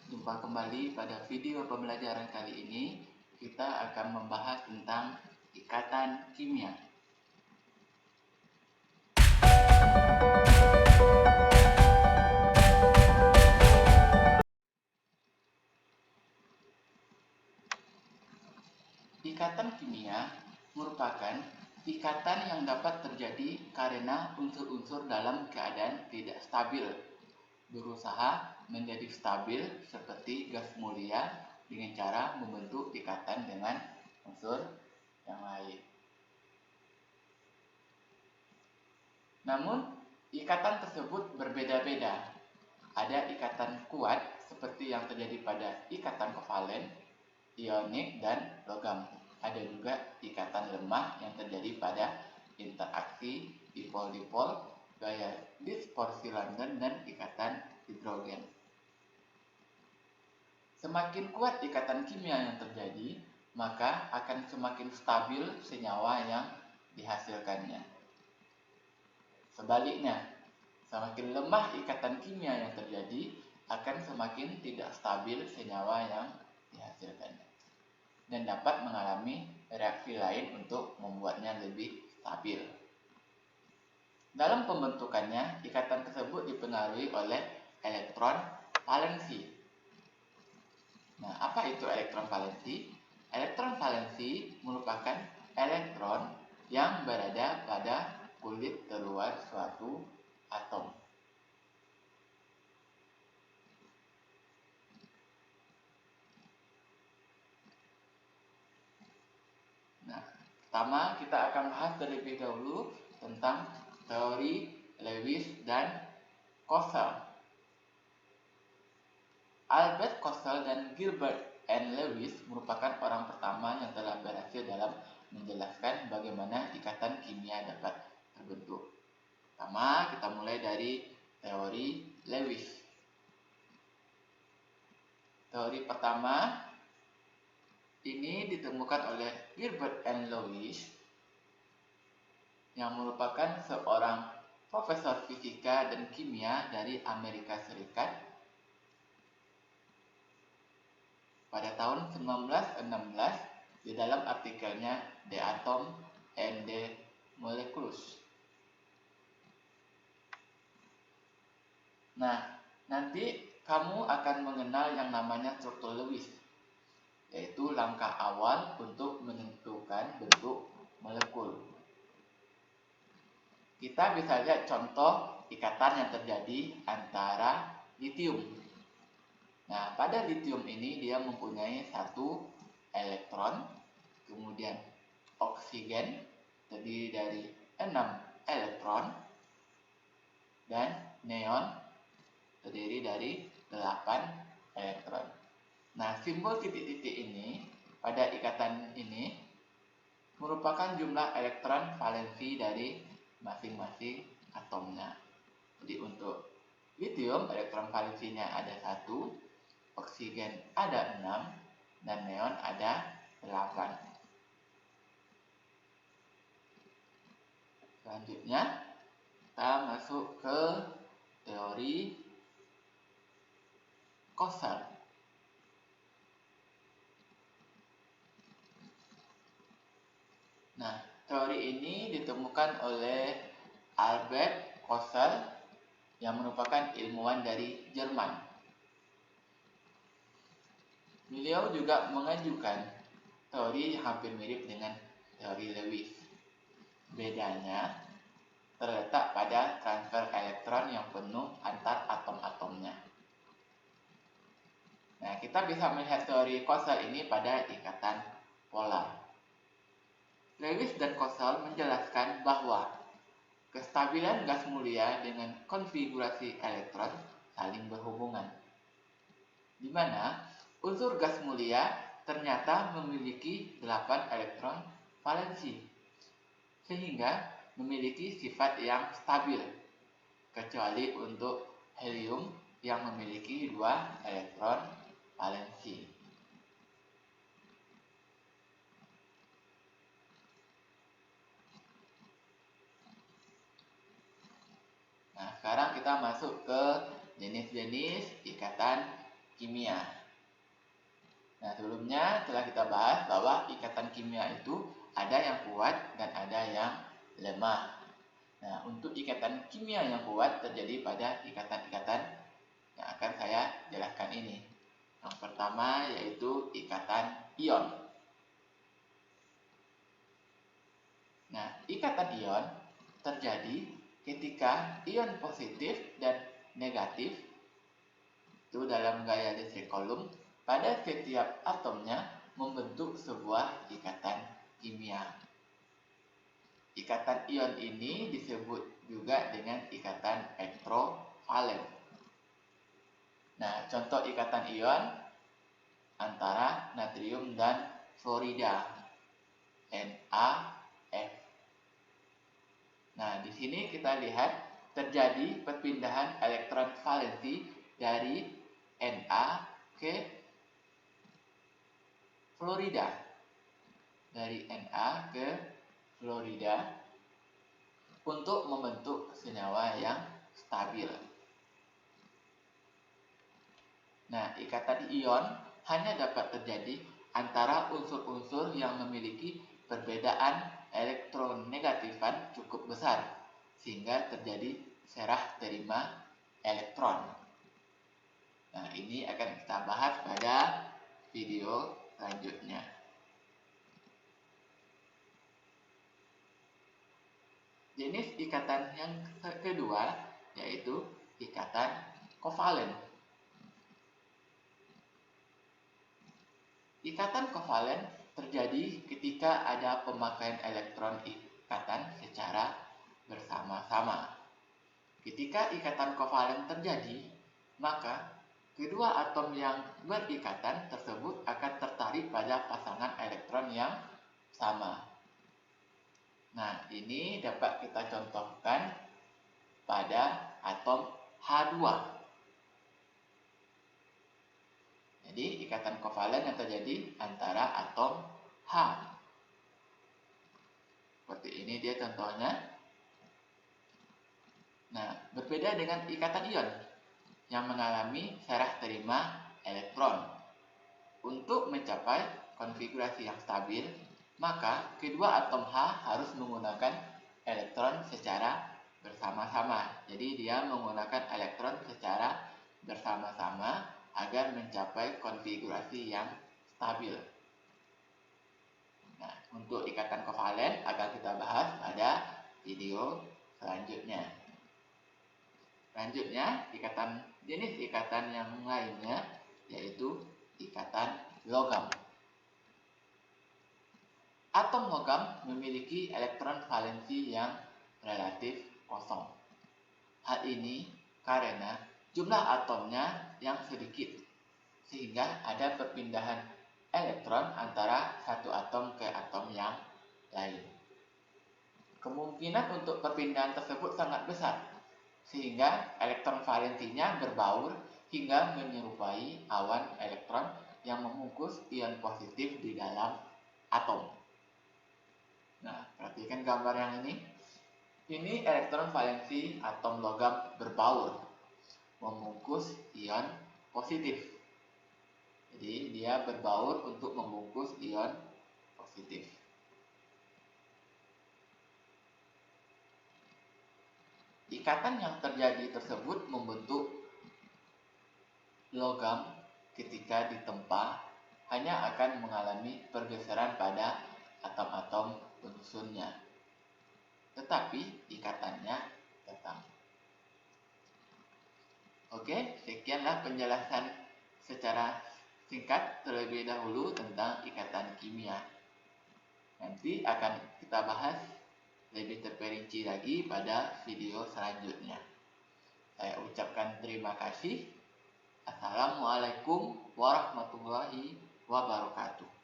Jumpa kembali pada video pembelajaran kali ini. Kita akan membahas tentang ikatan kimia. Ikatan kimia merupakan ikatan yang dapat terjadi karena unsur-unsur dalam keadaan tidak stabil berusaha menjadi stabil seperti gas mulia dengan cara membentuk ikatan dengan unsur yang lain. Namun, ikatan tersebut berbeda-beda. Ada ikatan kuat seperti yang terjadi pada ikatan kovalen, ionik, dan logam. Ada juga ikatan lemah yang terjadi pada interaksi dipol-dipol, gaya distorsi London, dan ikatan hidrogen. Semakin kuat ikatan kimia yang terjadi, maka akan semakin stabil senyawa yang dihasilkannya. Sebaliknya, semakin lemah ikatan kimia yang terjadi, akan semakin tidak stabil senyawa yang dihasilkannya dan dapat mengalami reaksi lain untuk membuatnya lebih stabil. Dalam pembentukannya, ikatan tersebut dipengaruhi oleh elektron valensi. Nah, apa itu elektron valensi? Elektron valensi merupakan elektron yang berada pada kulit terluar suatu atom. Nah, pertama kita akan bahas terlebih dahulu tentang teori Lewis dan Kossel. Albert Kossel dan Gilbert N. Lewis merupakan orang pertama yang telah berhasil dalam menjelaskan bagaimana ikatan kimia dapat terbentuk. Pertama, kita mulai dari teori Lewis. Teori pertama ini ditemukan oleh Gilbert N. Lewis yang merupakan seorang profesor fisika dan kimia dari Amerika Serikat pada tahun 1916 di dalam artikelnya The Atom and the Molecules. Nah, nanti kamu akan mengenal yang namanya struktur Lewis, yaitu langkah awal untuk menentukan bentuk molekul. Kita bisa lihat contoh ikatan yang terjadi antara litium. Nah, pada litium ini dia mempunyai satu elektron, kemudian oksigen terdiri dari 6 elektron, dan neon terdiri dari 8 elektron. Nah, simbol titik-titik ini pada ikatan ini merupakan jumlah elektron valensi dari masing-masing atomnya. Jadi untuk litium elektron valensinya ada 1, oksigen ada 6, dan neon ada 8. Selanjutnya kita masuk ke teori Kossel. Nah, teori ini ditemukan oleh Albert Kossel yang merupakan ilmuwan dari Jerman. Beliau juga mengajukan teori yang hampir mirip dengan teori Lewis. Bedanya terletak pada transfer elektron yang penuh antar atom-atomnya. Nah, kita bisa melihat teori Kossel ini pada ikatan polar. Lewis dan Kossel menjelaskan bahwa kestabilan gas mulia dengan konfigurasi elektron saling berhubungan, di mana unsur gas mulia ternyata memiliki 8 elektron valensi, sehingga memiliki sifat yang stabil, kecuali untuk helium yang memiliki 2 elektron valensi. Nah, sekarang kita masuk ke jenis-jenis ikatan kimia. Nah, sebelumnya telah kita bahas bahwa ikatan kimia itu ada yang kuat dan ada yang lemah. Nah, untuk ikatan kimia yang kuat terjadi pada ikatan-ikatan yang akan saya jelaskan ini. Yang pertama yaitu ikatan ion. Nah, ikatan ion terjadi ketika ion positif dan negatif itu dalam gaya listrik Coulomb pada setiap atomnya membentuk sebuah ikatan kimia. Ikatan ion ini disebut juga dengan ikatan elektrovalen. Nah, contoh ikatan ion antara natrium dan fluorida, NaF. Nah, di sini kita lihat terjadi perpindahan elektron valensi dari Na ke fluorida. Dari Na ke fluorida untuk membentuk senyawa yang stabil. Nah, ikatan ion hanya dapat terjadi antara unsur-unsur yang memiliki perbedaan elektronegatifan cukup besar, sehingga terjadi serah terima elektron. Nah, ini akan kita bahas pada video selanjutnya. Jenis ikatan yang kedua yaitu ikatan kovalen. Ikatan kovalen terjadi ketika ada pemakaian elektron ikatan secara bersama-sama. Ketika ikatan kovalen terjadi, maka kedua atom yang berikatan tersebut akan tertarik pada pasangan elektron yang sama. Nah, ini dapat kita contohkan pada atom H2. Jadi, ikatan kovalen yang terjadi antara atom H. Seperti ini dia contohnya. Nah, berbeda dengan ikatan ion yang mengalami serah terima elektron. Untuk mencapai konfigurasi yang stabil, maka kedua atom H harus menggunakan elektron secara bersama-sama. Jadi dia menggunakan elektron secara bersama-sama agar mencapai konfigurasi yang stabil. Nah, untuk ikatan kovalen akan kita bahas pada video selanjutnya. Selanjutnya, jenis ikatan yang lainnya yaitu ikatan logam. Atom logam memiliki elektron valensi yang relatif kosong. Hal ini karena jumlah atomnya yang sedikit, sehingga ada perpindahan elektron antara satu atom ke atom yang lain. Kemungkinan untuk perpindahan tersebut sangat besar, sehingga elektron valensinya berbaur hingga menyerupai awan elektron yang membungkus ion positif di dalam atom. Nah, perhatikan gambar yang ini. Ini elektron valensi atom logam berbaur, membungkus ion positif. Jadi, dia berbaur untuk membungkus ion positif. Ikatan yang terjadi tersebut membentuk logam ketika ditempa hanya akan mengalami pergeseran pada atom-atom unsurnya, tetapi ikatannya tetap. Oke, sekianlah penjelasan secara singkat terlebih dahulu tentang ikatan kimia. Nanti akan kita bahas lebih terperinci lagi pada video selanjutnya. Saya ucapkan terima kasih. Assalamualaikum warahmatullahi wabarakatuh.